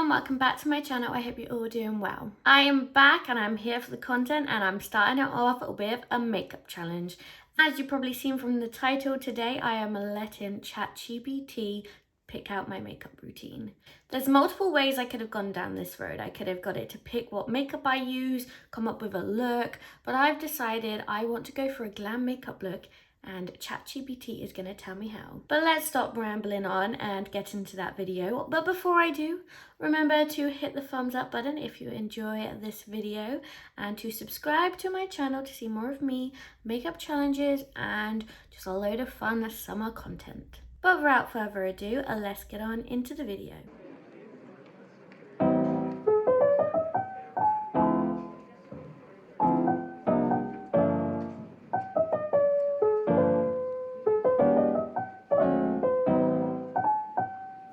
and welcome back to my channel. I hope you're all doing well. I am back and I'm here for the content, and I'm starting it off with a makeup challenge. As you've probably seen from the title, today I am letting Chatgpt pick out my makeup routine. There's multiple ways I could have gone down this road. I could have got it to pick what makeup I use, come up with a look, but I've decided I want to go for a glam makeup look, and Chatgpt is going to tell me how. But let's stop rambling on and get into that video. But before I do, remember to hit the thumbs up button if you enjoy this video, and to subscribe to my channel to see more of me, makeup challenges, and just a load of fun summer content. But without further ado, let's get on into the video.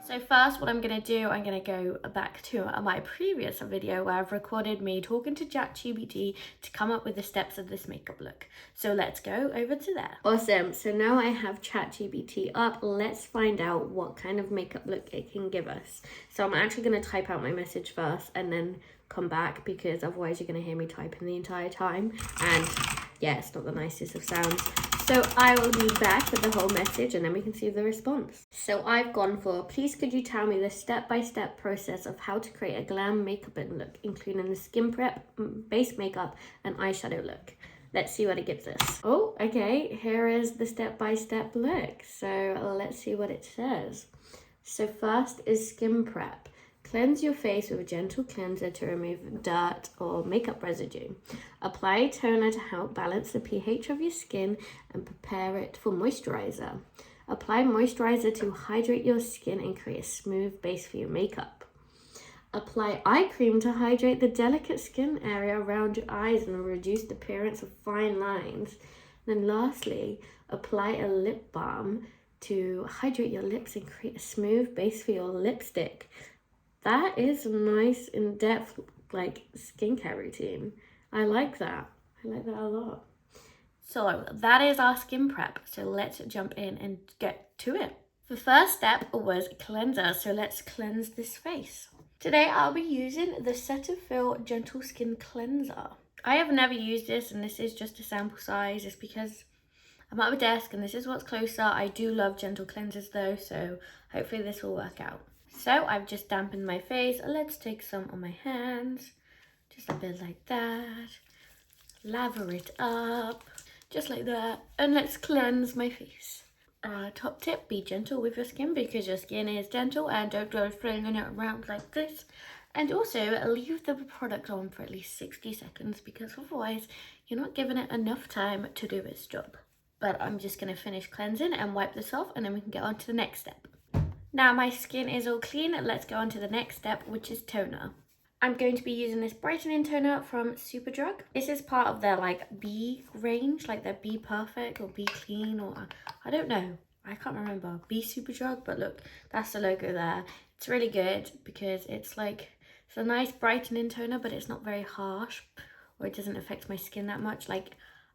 So first, what I'm going to do, I'm going to go back to my previous video where I've recorded me talking to Chatgpt to come up with the steps of this makeup look. So let's go over to there. Awesome. So now I have Chatgpt up. Let's find out what kind of makeup look it can give us. So I'm actually going to type out my message first and then come back, because otherwise you're going to hear me typing the entire time. And yeah, it's not the nicest of sounds. So I will be back with the whole message and then we can see the response. So I've gone for, please could you tell me the step-by-step process of how to create a glam makeup look, including the skin prep, base makeup, and eyeshadow look. Let's see what it gives us. Oh, okay, here is the step-by-step look. So let's see what it says. So first is skin prep. Cleanse your face with a gentle cleanser to remove dirt or makeup residue. Apply toner to help balance the pH of your skin and prepare it for moisturizer. Apply moisturizer to hydrate your skin and create a smooth base for your makeup. Apply eye cream to hydrate the delicate skin area around your eyes and reduce the appearance of fine lines. Then lastly, apply a lip balm to hydrate your lips and create a smooth base for your lipstick. That is a nice in-depth skincare routine. I like that. I like that a lot. So that is our skin prep. So let's jump in and get to it. The first step was cleanser. So let's cleanse this face. Today I'll be using the Cetaphil Gentle Skin Cleanser. I have never used this, and this is just a sample size. It's because I'm at my desk and this is what's closer. I do love gentle cleansers though, so hopefully this will work out. So I've just dampened my face. Let's take some on my hands, just a bit like that. Lather it up, just like that. And let's cleanse my face. Top tip, be gentle with your skin because your skin is gentle, and don't go flinging it around like this. And also leave the product on for at least 60 seconds because otherwise you're not giving it enough time to do its job. But I'm just going to finish cleansing and wipe this off, and then we can get on to the next step. Now my skin is all clean, let's go on to the next step, which is toner. I'm going to be using this brightening toner from Superdrug. This is part of their B range, their Be Perfect or Be Clean, or I don't know. I can't remember. Be Superdrug, but look, that's the logo there. It's really good because it's a nice brightening toner, but it's not very harsh, or it doesn't affect my skin that much.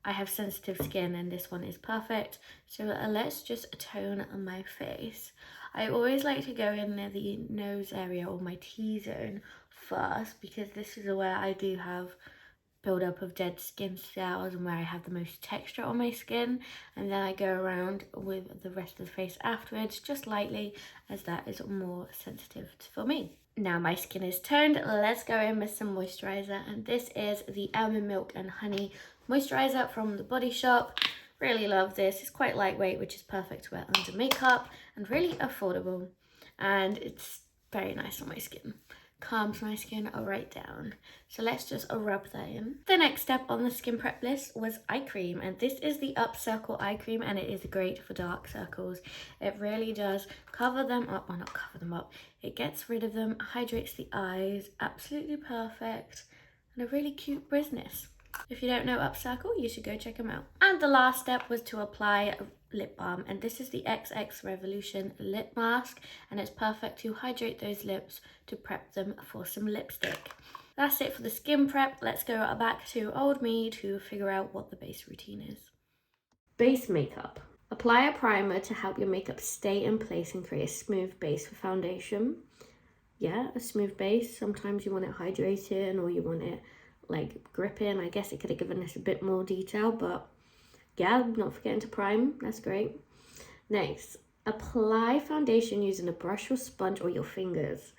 I have sensitive skin and this one is perfect. So let's just tone my face. I always like to go in near the nose area or my T-zone first, because this is where I do have build-up of dead skin cells and where I have the most texture on my skin. And then I go around with the rest of the face afterwards, just lightly, as that is more sensitive for me. Now my skin is toned, let's go in with some moisturizer, and this is the Almond Milk and Honey moisturizer from the Body Shop. Really love this. It's quite lightweight, which is perfect to wear under makeup, and really affordable, and it's very nice on my skin. Calms my skin right down. So let's just rub that in. The next step on the skin prep list was eye cream, and this is the Up Circle eye cream, and it is great for dark circles. It really does cover them up, well, not cover them up, it gets rid of them, hydrates the eyes, absolutely perfect, and a really cute business. If you don't know Up Circle, you should go check them out. And the last step was to apply lip balm, and this is the XX Revolution lip mask, and it's perfect to hydrate those lips to prep them for some lipstick. That's it for the skin prep. Let's go back to old me to figure out what the base routine is. Base makeup. Apply a primer to help your makeup stay in place and create a smooth base for foundation. yeah, a smooth base. Sometimes you want it hydrating or you want it like gripping. I guess it could have given us a bit more detail, but yeah, not forgetting to prime. That's great. Next, apply foundation using a brush or sponge or your fingers.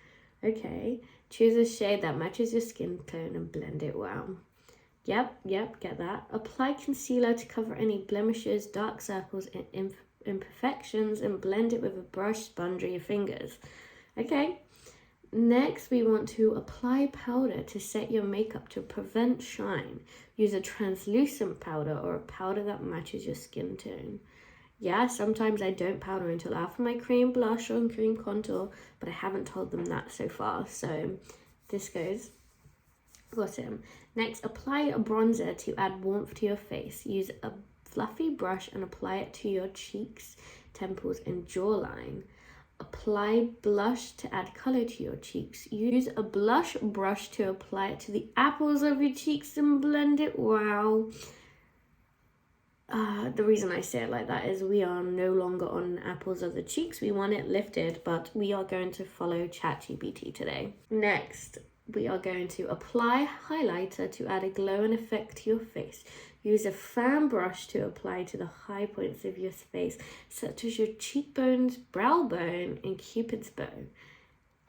Okay, choose a shade that matches your skin tone and blend it well. Yep, get that. Apply concealer to cover any blemishes, dark circles, and imperfections, and blend it with a brush, sponge, or your fingers. Okay. Next, we want to apply powder to set your makeup to prevent shine. Use a translucent powder or a powder that matches your skin tone. Yeah, sometimes I don't powder until after my cream blush or cream contour, but I haven't told them that so far. So this goes. Bottom. Next, apply a bronzer to add warmth to your face. Use a fluffy brush and apply it to your cheeks, temples, and jawline. Apply blush to add color to your cheeks. Use a blush brush to apply it to the apples of your cheeks and blend it. Wow. The reason I say it like that is we are no longer on apples of the cheeks. We want it lifted, but we are going to follow Chatgpt today. Next, we are going to apply highlighter to add a glow and effect to your face. Use a fan brush to apply to the high points of your face, such as your cheekbones, brow bone, and cupid's bow.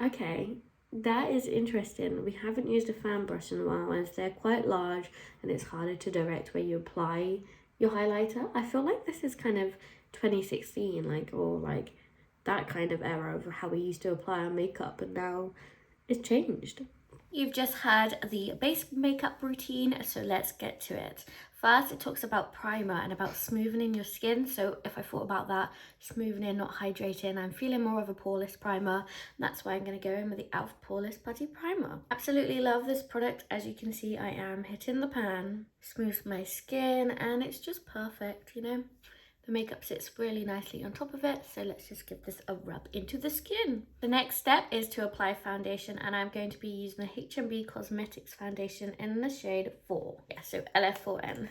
Okay, that is interesting. We haven't used a fan brush in a while as they're quite large and it's harder to direct where you apply your highlighter. I feel like this is kind of 2016, or that kind of era of how we used to apply our makeup, and now it's changed. You've just had the base makeup routine, so let's get to it. First, it talks about primer and about smoothing your skin. So if I thought about that, smoothing, not hydrating, I'm feeling more of a poreless primer. That's why I'm going to go in with the e.l.f. Poreless Putty Primer. Absolutely love this product. As you can see, I am hitting the pan, smooths my skin, and it's just perfect, you know. The makeup sits really nicely on top of it, so let's just give this a rub into the skin. The next step is to apply foundation, and I'm going to be using the H&B Cosmetics foundation in the shade 4. Yeah, so LF4N.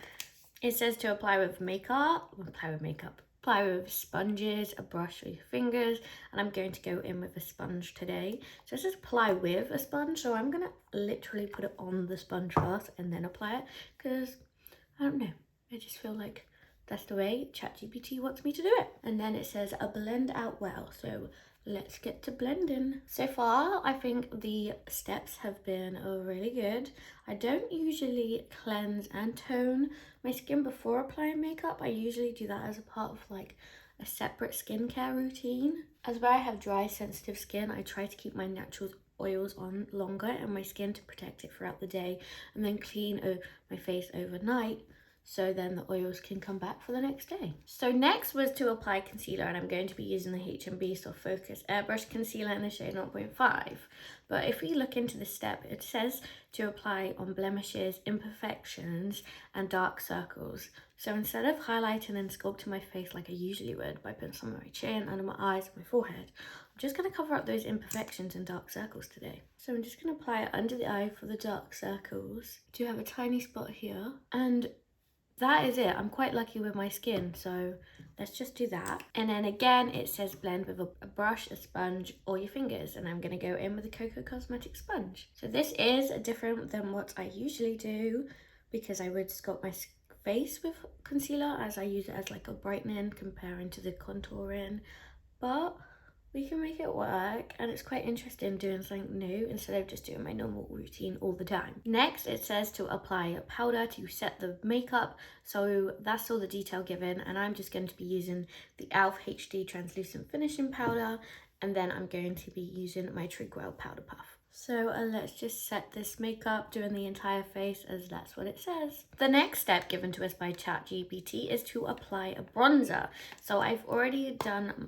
It says to apply with apply with sponges, a brush, or your fingers, and I'm going to go in with a sponge today. So it says apply with a sponge, so I'm gonna literally put it on the sponge first and then apply it, because I don't know, I just feel like that's the way Chatgpt wants me to do it. And then it says a blend out well. So let's get to blending. So far, I think the steps have been really good. I don't usually cleanse and tone my skin before applying makeup. I usually do that as a part of like a separate skincare routine. As where I have dry, sensitive skin, I try to keep my natural oils on longer in my skin to protect it throughout the day, and then clean my face overnight, so then the oils can come back for the next day. So next was to apply concealer, and I'm going to be using the H&B Soft Focus Airbrush Concealer in the shade 0.5. But if we look into this step, it says to apply on blemishes, imperfections, and dark circles. So instead of highlighting and sculpting my face like I usually would by putting some on my chin, under my eyes, my forehead, I'm just going to cover up those imperfections and dark circles today. So I'm just going to apply it under the eye for the dark circles. I do have a tiny spot here, and that is it. I'm quite lucky with my skin, so let's just do that. And then again, it says blend with a brush, a sponge, or your fingers, and I'm going to go in with a Cocoa Cosmetics sponge. So this is different than what I usually do, because I would sculpt my face with concealer, as I use it as like a brightening comparing to the contouring, but we can make it work, and it's quite interesting doing something new instead of just doing my normal routine all the time. Next, it says to apply a powder to set the makeup, so that's all the detail given, and I'm just going to be using the e.l.f. HD Translucent Finishing Powder, and then I'm going to be using my Treacle Powder Puff. So let's just set this makeup, doing the entire face as that's what it says. The next step given to us by Chatgpt is to apply a bronzer. So I've already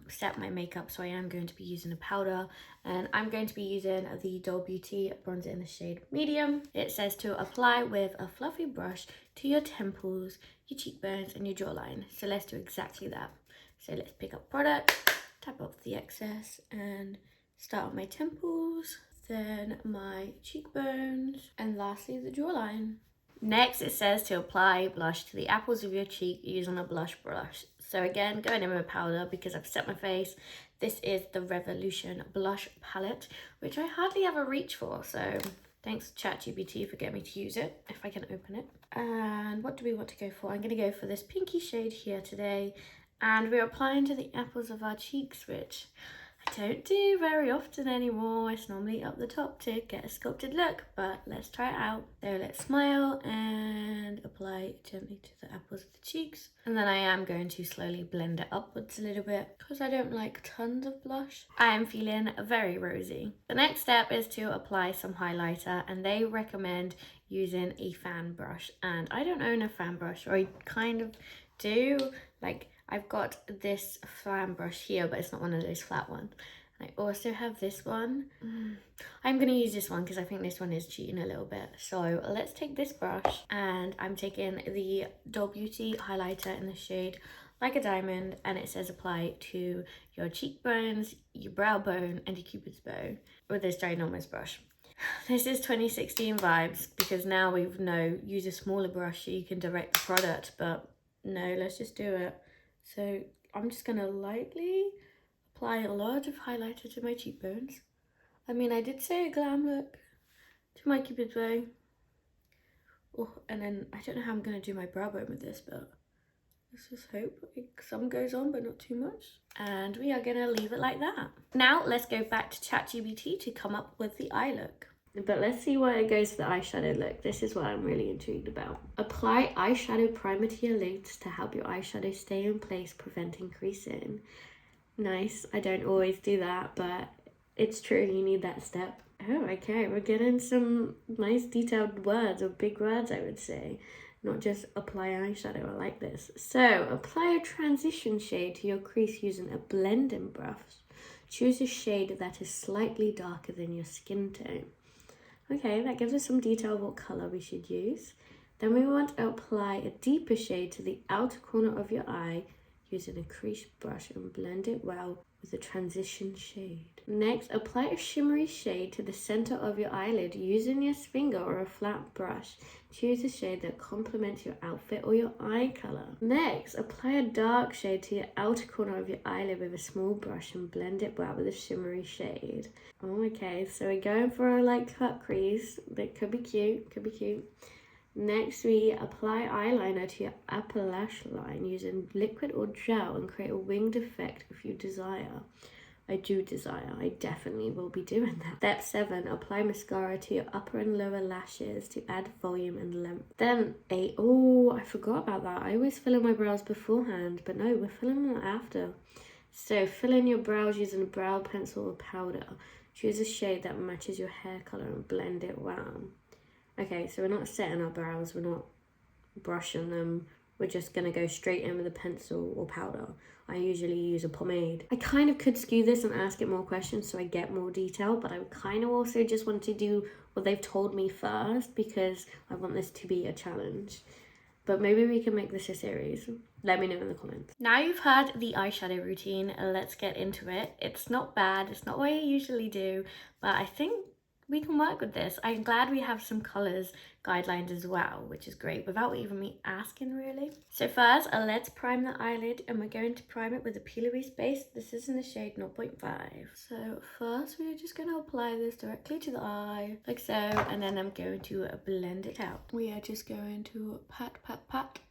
set my makeup, so I am going to be using a powder, and I'm going to be using the Doll Beauty bronzer in the shade medium. It says to apply with a fluffy brush to your temples, your cheekbones, and your jawline. So let's do exactly that. So let's pick up product, tap off the excess, and start on my temples, then my cheekbones, and lastly the jawline. Next, it says to apply blush to the apples of your cheek using a blush brush. So again, going in with powder because I've set my face, This is the Revolution blush palette, which I hardly ever reach for, so thanks ChatGPT for getting me to use it, if I can open it. And what do we want to go for? I'm going to go for this pinky shade here today, and we're applying to the apples of our cheeks, which I don't do very often anymore. It's normally up the top to get a sculpted look, but let's try it out. So let's smile and apply gently to the apples of the cheeks. And then I am going to slowly blend it upwards a little bit because I don't like tons of blush. I am feeling very rosy. The next step is to apply some highlighter, and they recommend using a fan brush. And I don't own a fan brush, or I kind of do. Like, I've got this fan brush here, but it's not one of those flat ones. And I also have this one. I'm going to use this one because I think this one is cheating a little bit. So let's take this brush, and I'm taking the Doll Beauty highlighter in the shade Like a Diamond, and it says apply to your cheekbones, your brow bone, and your cupid's bow with this ginormous brush. This is 2016 vibes, because now we know use a smaller brush so you can direct the product, but no, let's just do it. So I'm just going to lightly apply a lot of highlighter to my cheekbones. I mean, I did say a glam look to my cupid's bow. Oh, and then I don't know how I'm going to do my brow bone with this, but let's just hope like some goes on, but not too much. And we are going to leave it like that. Now let's go back to ChatGPT to come up with the eye look. But let's see where it goes for the eyeshadow look. This is what I'm really intrigued about. Apply eyeshadow primer to your lids to help your eyeshadow stay in place, preventing creasing. Nice. I don't always do that, but it's true. You need that step. Oh, okay. We're getting some nice detailed words, or big words, I would say. Not just apply eyeshadow. I like this. So apply a transition shade to your crease using a blending brush. Choose a shade that is slightly darker than your skin tone. Okay, that gives us some detail of what colour we should use. Then we want to apply a deeper shade to the outer corner of your eye using a crease brush and blend it well with a transition shade. Next, apply a shimmery shade to the centre of your eyelid using your finger or a flat brush. Choose a shade that complements your outfit or your eye colour. Next, apply a dark shade to your outer corner of your eyelid with a small brush and blend it well with a shimmery shade. Oh, okay, so we're going for a like cut crease, but could be cute, could be cute. Next, we apply eyeliner to your upper lash line using liquid or gel and create a winged effect if you desire. I do desire. I definitely will be doing that. Step 7, apply mascara to your upper and lower lashes to add volume and length. Then 8, oh, I forgot about that. I always fill in my brows beforehand, but no, we're filling them after. So fill in your brows using a brow pencil or powder. Choose a shade that matches your hair color and blend it well. Okay, so we're not setting our brows, we're not brushing them. We're just going to go straight in with a pencil or powder. I usually use a pomade. I kind of could skew this and ask it more questions so I get more detail, but I kind of also just want to do what they've told me first because I want this to be a challenge. But maybe we can make this a series. Let me know in the comments. Now you've heard the eyeshadow routine, let's get into it. It's not bad, it's not what I usually do, but I think we can work with this. I'm glad we have some colours guidelines as well, which is great, without even me asking really. So first, let's prime the eyelid, and we're going to prime it with a Peel Erase base. This is in the shade 0.5. So first, we're just going to apply this directly to the eye, like so, and then I'm going to blend it out. We are just going to pat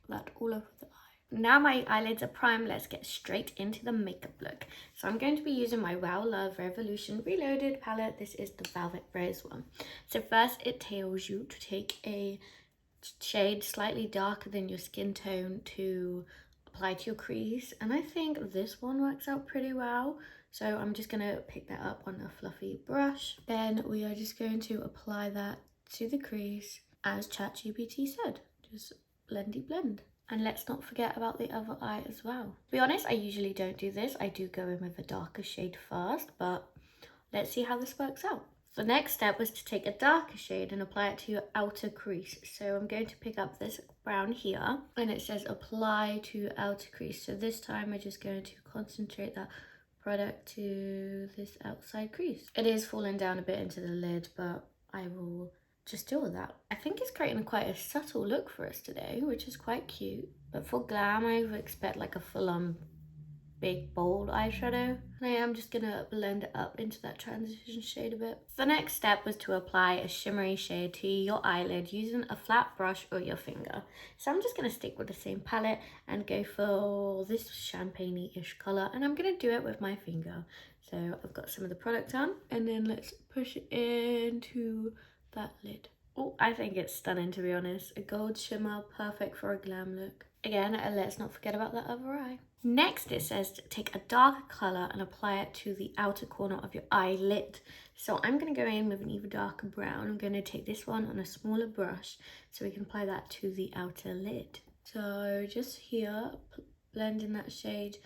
that all over the eye. Now my eyelids are primed, let's get straight into the makeup look. So I'm going to be using my Wow Love Revolution Reloaded palette. This is the Velvet Rose one. So first it tells you to take a shade slightly darker than your skin tone to apply to your crease. And I think this one works out pretty well. So I'm just going to pick that up on a fluffy brush. Then we are just going to apply that to the crease as ChatGPT said. Just blendy blend. And let's not forget about the other eye as well. To be honest, I usually don't do this. I do go in with a darker shade first, but let's see how this works out. The next step was to take a darker shade and apply it to your outer crease. So I'm going to pick up this brown here, and it says apply to outer crease. So this time we're just going to concentrate that product to this outside crease. It is falling down a bit into the lid, but I will just deal with that. I think it's creating quite a subtle look for us today, which is quite cute. But for Glam, I would expect like a full-on big bold eyeshadow, and I am just gonna blend it up into that transition shade a bit. The next step was to apply a shimmery shade to your eyelid using a flat brush or your finger. So I'm just gonna stick with the same palette and go for this champagne-ish color, and I'm gonna do it with my finger. So I've got some of the product on, and then let's push it into that lid. Oh, I think it's stunning, to be honest. A gold shimmer, perfect for a glam look. Again, let's not forget about that other eye. Next, it says to take a darker color and apply it to the outer corner of your eyelid. So I'm going to go in with an even darker brown. I'm going to take this one on a smaller brush so we can apply that to the outer lid. So just here, blending that shade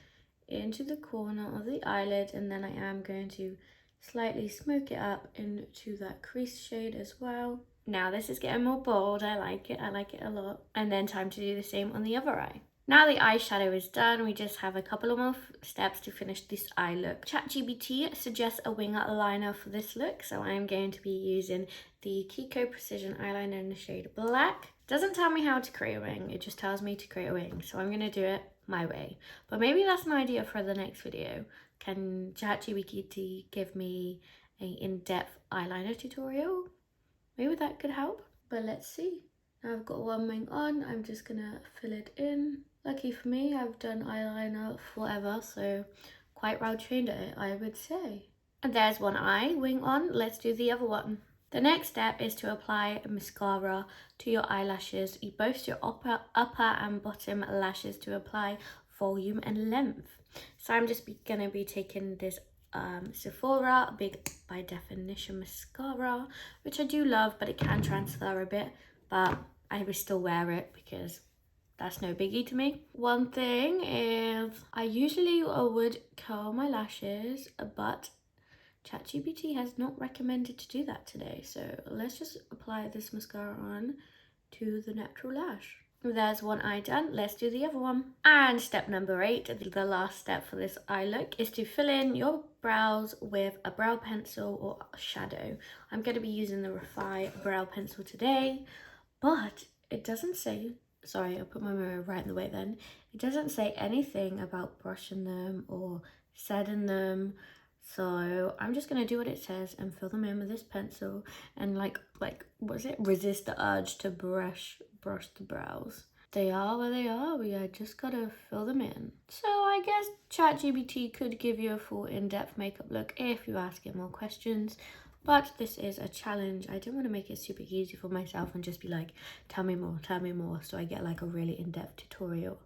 into the corner of the eyelid, and then I am going to slightly smoke it up into that crease shade as well. Now this is getting more bold. I like it a lot. And then time to do the same on the other eye. Now the eyeshadow is done, we just have a couple of more steps to finish this eye look. Chatgpt suggests a wing liner for this look, so I'm going to be using the Kiko Precision eyeliner in the shade Black. Doesn't tell me how to create a wing, it just tells me to create a wing, so I'm going to do it my way. But maybe that's an idea for the next video. Can Chatgpt give me an in-depth eyeliner tutorial? Maybe that could help, but let's see. Now I've got one wing on, I'm just gonna fill it in. Lucky for me, I've done eyeliner forever, so quite well trained at it, I would say. And there's one eye wing on, let's do the other one. The next step is to apply mascara to your eyelashes, both your upper and bottom lashes, to apply volume and length. So I'm just gonna be taking this Sephora Big by Definition mascara, which I do love, but it can transfer a bit, but I would still wear it because that's no biggie to me. One thing is I usually would curl my lashes, but Chatgpt has not recommended to do that today, so let's just apply this mascara on to the natural lash. There's one eye done, let's do the other one. And step number 8, the last step for this eye look, is to fill in your brows with a brow pencil or shadow. I'm going to be using the Refi brow pencil today, but it doesn't say, sorry, I'll put my mirror right in the way then. It doesn't say anything about brushing them or setting them. So I'm just gonna do what it says and fill them in with this pencil and like what is it? Resist the urge to brush the brows. They are where they are. We just gotta fill them in. So I guess Chatgpt could give you a full in-depth makeup look if you ask it more questions. But this is a challenge. I didn't want to make it super easy for myself and just be like, tell me more, so I get like a really in-depth tutorial.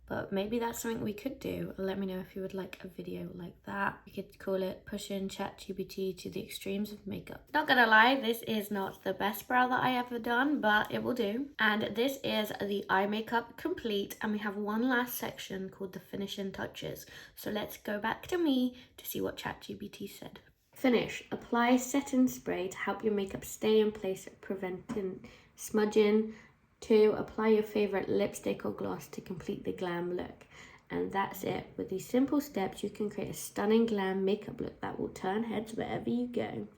But maybe that's something we could do. Let me know if you would like a video like that. You could call it pushing Chatgpt to the extremes of makeup. Not gonna lie, this is not the best brow that I ever done, but it will do. And this is the eye makeup complete, and we have one last section called the finishing touches. So let's go back to me to see what Chatgpt said. Finish. Apply setting spray to help your makeup stay in place, preventing smudging. 2, apply your favorite lipstick or gloss to complete the glam look. And that's it. With these simple steps, you can create a stunning glam makeup look that will turn heads wherever you go.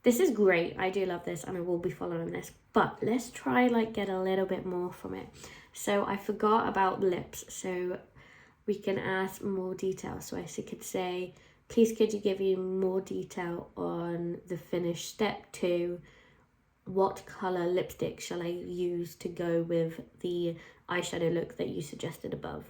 This is great. I do love this and I will be following this. But let's try get a little bit more from it. So I forgot about lips. So we can ask more detail. So I could say, please could you give me more detail on the finish. Step 2. What color lipstick shall I use to go with the eyeshadow look that you suggested above?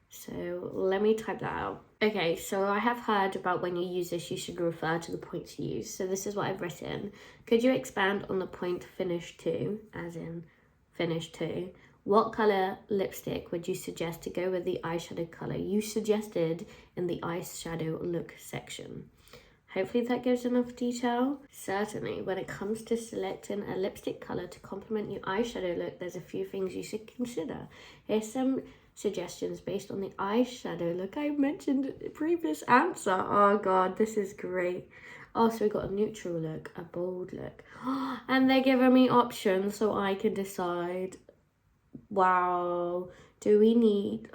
So let me type that out. Okay, so I have heard about when you use this, you should refer to the points you use. So this is what I've written. Could you expand on the point finish 2, as in finish 2? What color lipstick would you suggest to go with the eyeshadow color you suggested in the eyeshadow look section? Hopefully that gives enough detail. Certainly, when it comes to selecting a lipstick color to complement your eyeshadow look, there's a few things you should consider. Here's some suggestions based on the eyeshadow look I mentioned in the previous answer. Oh god, this is great. Also, we got a neutral look, a bold look. And they're giving me options so I can decide. Wow, do we need...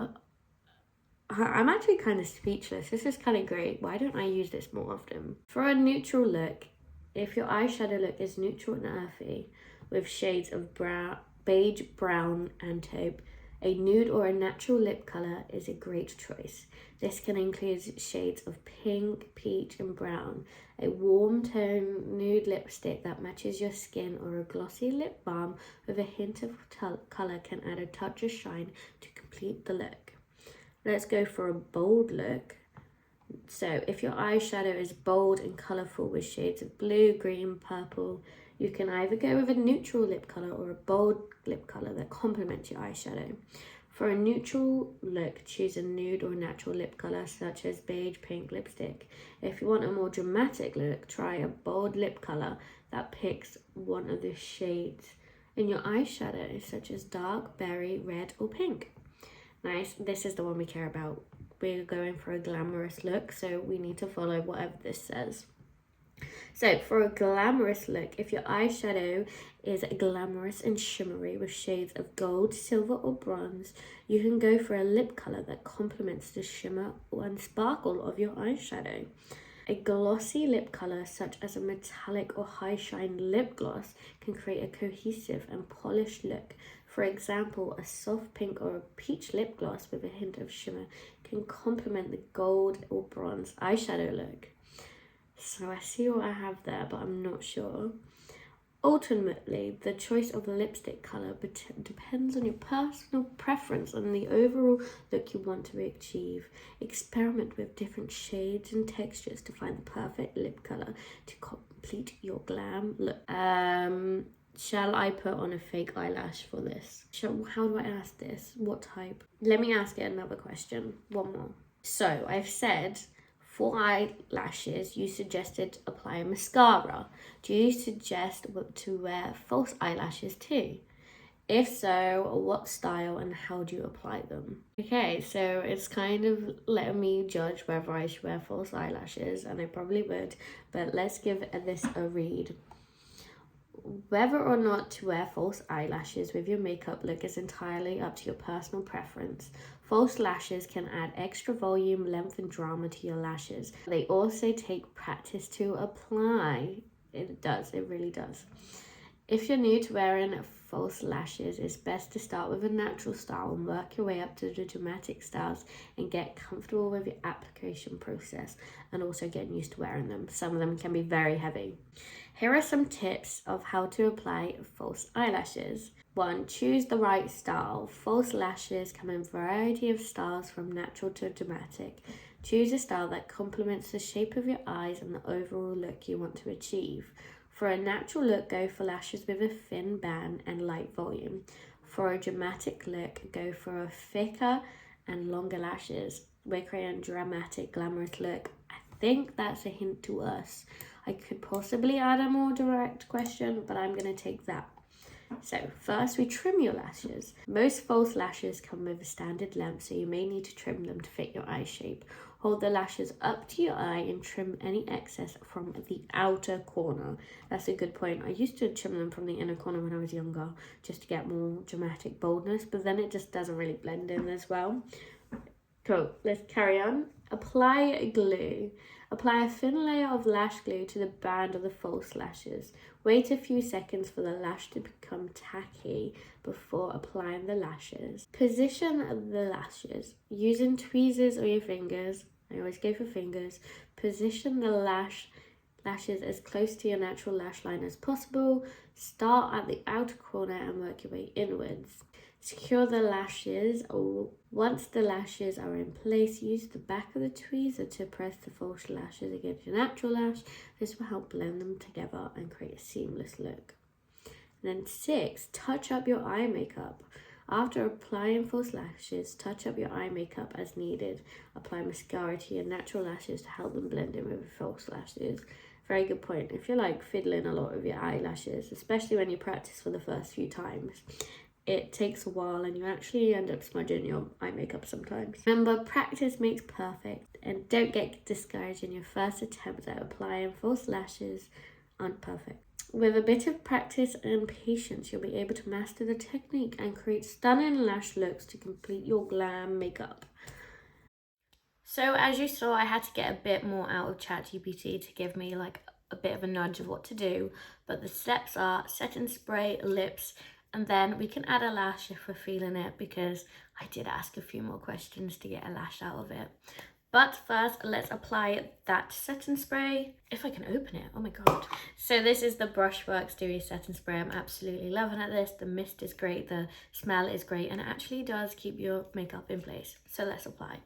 I'm actually kind of speechless. This is kind of great. Why don't I use this more often? For a neutral look, if your eyeshadow look is neutral and earthy with shades of brown, beige, brown and taupe, A nude or a natural lip colour is a great choice. This can include shades of pink, peach and brown. A warm tone nude lipstick that matches your skin or a glossy lip balm with a hint of colour can add a touch of shine to complete the look. Let's go for a bold look. So if your eyeshadow is bold and colourful with shades of blue, green, purple, you can either go with a neutral lip colour or a bold lip colour that complements your eyeshadow. For a neutral look, choose a nude or natural lip colour such as beige pink lipstick. If you want a more dramatic look, try a bold lip colour that picks one of the shades in your eyeshadow such as dark, berry, red or pink. Nice, this is the one we care about. We're going for a glamorous look, so we need to follow whatever this says. So for a glamorous look, if your eyeshadow is glamorous and shimmery with shades of gold, silver or bronze, you can go for a lip colour that complements the shimmer and sparkle of your eyeshadow. A glossy lip colour such as a metallic or high shine lip gloss can create a cohesive and polished look. For example, a soft pink or a peach lip gloss with a hint of shimmer can complement the gold or bronze eyeshadow look. So I see what I have there, but I'm not sure. Ultimately, the choice of a lipstick colour depends on your personal preference and the overall look you want to achieve. Experiment with different shades and textures to find the perfect lip colour to complete your glam look. Shall I put on a fake eyelash for this? How do I ask this? What type? Let me ask it another question. One more. So I've said for eyelashes, you suggested apply mascara. Do you suggest to wear false eyelashes too? If so, what style and how do you apply them? Okay, so it's kind of letting me judge whether I should wear false eyelashes, and I probably would, but let's give this a read. Whether or not to wear false eyelashes with your makeup look is entirely up to your personal preference. False lashes can add extra volume, length and drama to your lashes. They also take practice to apply. It really does. If you're new to wearing false lashes, it's best to start with a natural style and work your way up to the dramatic styles and get comfortable with your application process and also getting used to wearing them. Some of them can be very heavy. Here are some tips of how to apply false eyelashes. 1. Choose the right style. False lashes come in a variety of styles from natural to dramatic. Choose a style that complements the shape of your eyes and the overall look you want to achieve. For a natural look, go for lashes with a thin band and light volume. For a dramatic look, go for a thicker and longer lashes. We're creating a dramatic, glamorous look. I think that's a hint to us. I could possibly add a more direct question, but I'm going to take that. So first we trim your lashes. Most false lashes come with a standard length, so you may need to trim them to fit your eye shape. Hold the lashes up to your eye and trim any excess from the outer corner. That's a good point. I used to trim them from the inner corner when I was younger, just to get more dramatic boldness, but then it just doesn't really blend in as well. Cool, let's carry on. Apply glue. Apply a thin layer of lash glue to the band of the false lashes. Wait a few seconds for the lash to become tacky before applying the lashes. Position the lashes. Using tweezers or your fingers, I always go for fingers, position the lashes as close to your natural lash line as possible. Start at the outer corner and work your way inwards. Secure the lashes, or once the lashes are in place, use the back of the tweezer to press the false lashes against your natural lash. This will help blend them together and create a seamless look. And then 6, touch up your eye makeup. After applying false lashes, touch up your eye makeup as needed. Apply mascara to your natural lashes to help them blend in with false lashes. Very good point. If you're like fiddling a lot with your eyelashes, especially when you practice for the first few times, it takes a while and you actually end up smudging your eye makeup sometimes. Remember, practice makes perfect, and don't get discouraged in your first attempt at applying false lashes aren't perfect. With a bit of practice and patience, you'll be able to master the technique and create stunning lash looks to complete your glam makeup. So as you saw, I had to get a bit more out of Chatgpt to give me like a bit of a nudge of what to do, but the steps are setting spray, lips, And then we can add a lash if we're feeling it, because I did ask a few more questions to get a lash out of it. But first, let's apply that setting spray. If I can open it, oh my God. So this is the Brushworks Dewy Setting Spray. I'm absolutely loving it. The mist is great, the smell is great, and it actually does keep your makeup in place. So let's apply.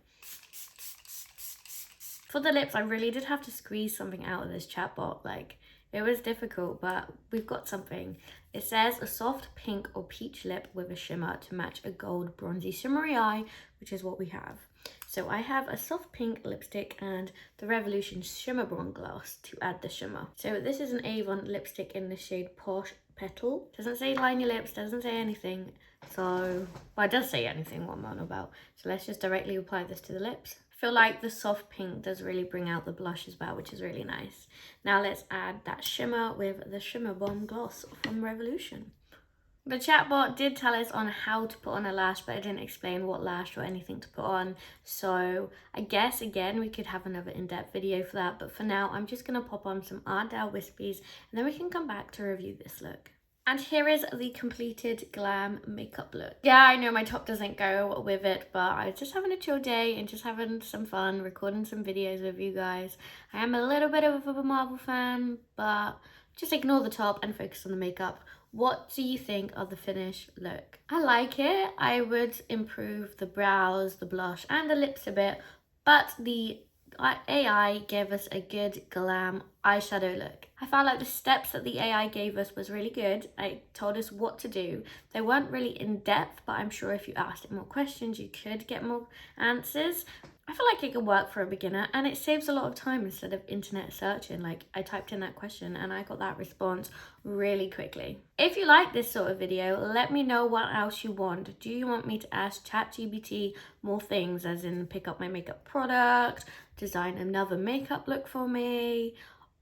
For the lips, I really did have to squeeze something out of this chatbot. Like, it was difficult, but we've got something. It says a soft pink or peach lip with a shimmer to match a gold bronzy shimmery eye, which is what we have. So I have a soft pink lipstick and the Revolution Shimmer Bronze Gloss to add the shimmer. So this is an Avon lipstick in the shade Posh Petal. Doesn't say line your lips, doesn't say anything. So, well, it does say anything, what I'm on about. So let's just directly apply this to the lips. I feel like the soft pink does really bring out the blush as well, which is really nice. Now let's add that shimmer with the Shimmer Bomb Gloss from Revolution. The chatbot did tell us on how to put on a lash, but it didn't explain what lash or anything to put on. So I guess, again, we could have another in-depth video for that. But for now, I'm just going to pop on some Ardell Wispies, and then we can come back to review this look. And here is the completed Glam makeup look. Yeah, I know my top doesn't go with it, but I was just having a chill day and just having some fun, recording some videos with you guys. I am a little bit of a Marvel fan, but just ignore the top and focus on the makeup. What do you think of the finished look? I like it. I would improve the brows, the blush, and the lips a bit, but the AI gave us a good glam eyeshadow look. I found like the steps that the AI gave us was really good. It told us what to do. They weren't really in depth, but I'm sure if you asked it more questions, you could get more answers. I feel like it can work for a beginner, and it saves a lot of time instead of internet searching. Like, I typed in that question and I got that response really quickly. If you like this sort of video, let me know what else you want. Do you want me to ask Chatgpt more things, as in pick up my makeup product, design another makeup look for me?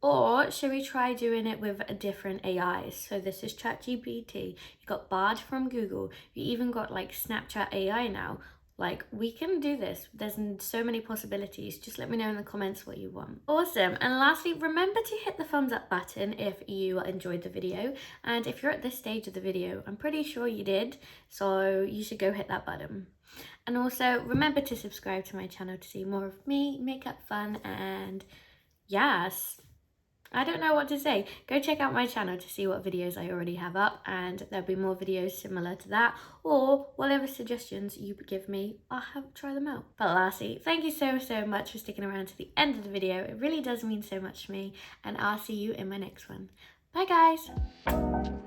Or should we try doing it with a different AIs? So this is Chatgpt, you got Bard from Google, you even got like Snapchat AI now. Like, we can do this. There's so many possibilities. Just let me know in the comments what you want. Awesome. And lastly, remember to hit the thumbs up button if you enjoyed the video. And if you're at this stage of the video, I'm pretty sure you did. So you should go hit that button. And also remember to subscribe to my channel to see more of me, makeup fun, and yes, I don't know what to say. Go check out my channel to see what videos I already have up, and there'll be more videos similar to that, or whatever suggestions you give me, I'll try them out. But lastly, thank you so much for sticking around to the end of the video. It really does mean so much to me, and I'll see you in my next one. Bye guys!